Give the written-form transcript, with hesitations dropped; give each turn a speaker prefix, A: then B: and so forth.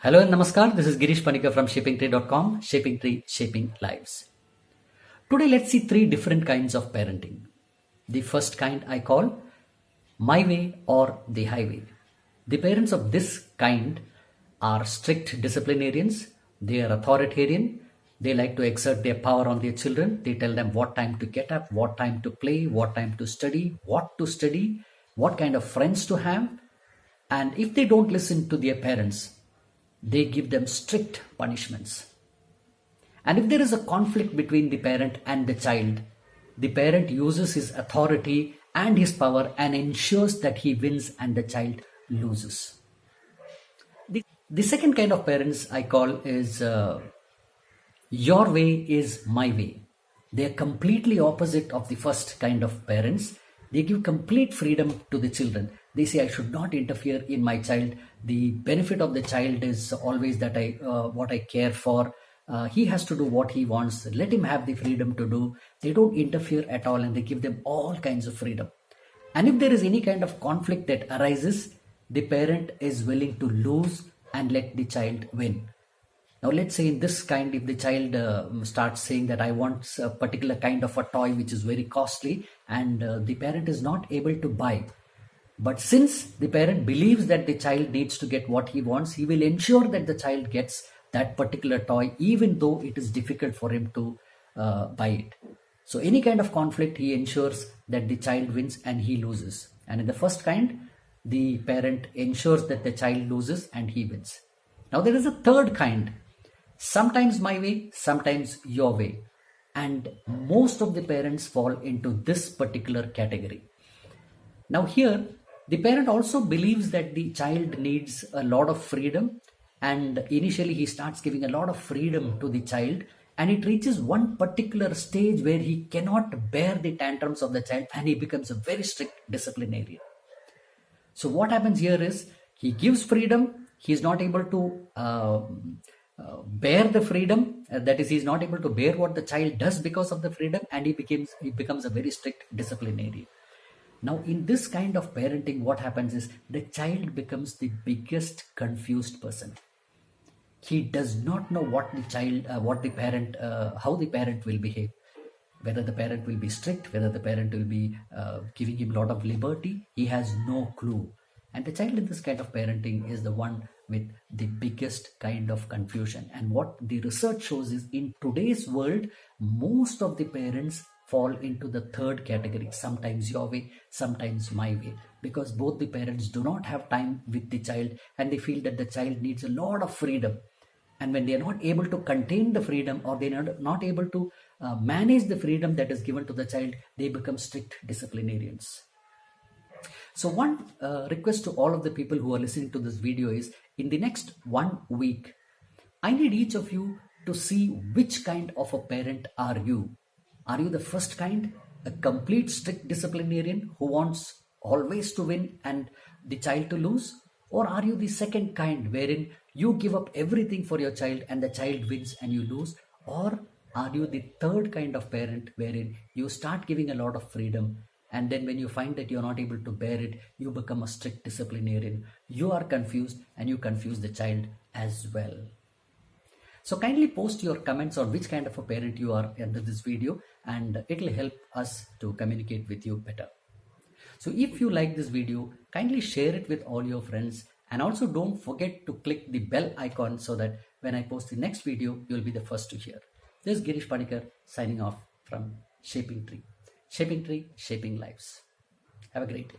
A: Hello and namaskar. This is Girish Panikar from shapingtree.com, Shaping Tree, Shaping Lives. Today, let's see three different kinds of parenting. The first kind I call my way or the highway. The parents of this kind are strict disciplinarians. They are authoritarian. They like to exert their power on their children. They tell them what time to get up, what time to play, what time to study, what kind of friends to have. And if they don't listen to their parents, they give them strict punishments. And if there is a conflict between the parent and the parent uses his authority and his power and ensures that he wins and the child loses. The second kind of parents I call is your way is my way. They are completely opposite of the first kind of parents. They give complete freedom to the children. They say I should not interfere in my child. The benefit of the child is always that what I care for. He has to do what he wants. Let him have the freedom to do. They don't interfere at all, and they give them all kinds of freedom. And if there is any kind of conflict that arises, the parent is willing to lose and let the child win. Now, let's say in this kind, if the child starts saying that I want a particular kind of a toy which is very costly, and the parent is not able to buy. But since the parent believes that the child needs to get what he wants, he will ensure that the child gets that particular toy, even though it is difficult for him to buy it. So any kind of conflict, he ensures that the child wins and he loses. And in the first kind, the parent ensures that the child loses and he wins. Now there is a third kind. Sometimes my way, sometimes your way. And most of the parents fall into this particular category. Now here, the parent also believes that the child needs a lot of freedom, and initially he starts giving a lot of freedom to the child, and it reaches one particular stage where he cannot bear the tantrums of the child and he becomes a very strict disciplinarian. So what happens here is he gives freedom, he is not able to bear the freedom, that is, he is not able to bear what the child does because of the freedom, and he becomes a very strict disciplinarian. Now, in this kind of parenting, what happens is the child becomes the biggest confused person. He does not know how the parent will behave, whether the parent will be strict, whether the parent will be giving him a lot of liberty. He has no clue. And the child in this kind of parenting is the one with the biggest kind of confusion. And what the research shows is in today's world, most of the parents fall into the third category, sometimes your way, sometimes my way, because both the parents do not have time with the child and they feel that the child needs a lot of freedom. And when they are not able to contain the freedom, or they are not able to manage the freedom that is given to the child, they become strict disciplinarians. So one request to all of the people who are listening to this video is, in the next 1 week, I need each of you to see which kind of a parent are you. Are you the first kind, a complete strict disciplinarian who wants always to win and the child to lose? Or are you the second kind, wherein you give up everything for your child and the child wins and you lose? Or are you the third kind of parent, wherein you start giving a lot of freedom, and then when you find that you're not able to bear it, you become a strict disciplinarian? You are confused and you confuse the child as well. So kindly post your comments on which kind of a parent you are under this video, and it will help us to communicate with you better. So if you like this video, kindly share it with all your friends, and also don't forget to click the bell icon so that when I post the next video, you'll be the first to hear. This is Girish Panikar signing off from Shaping Tree. Shaping Tree, Shaping Lives. Have a great day.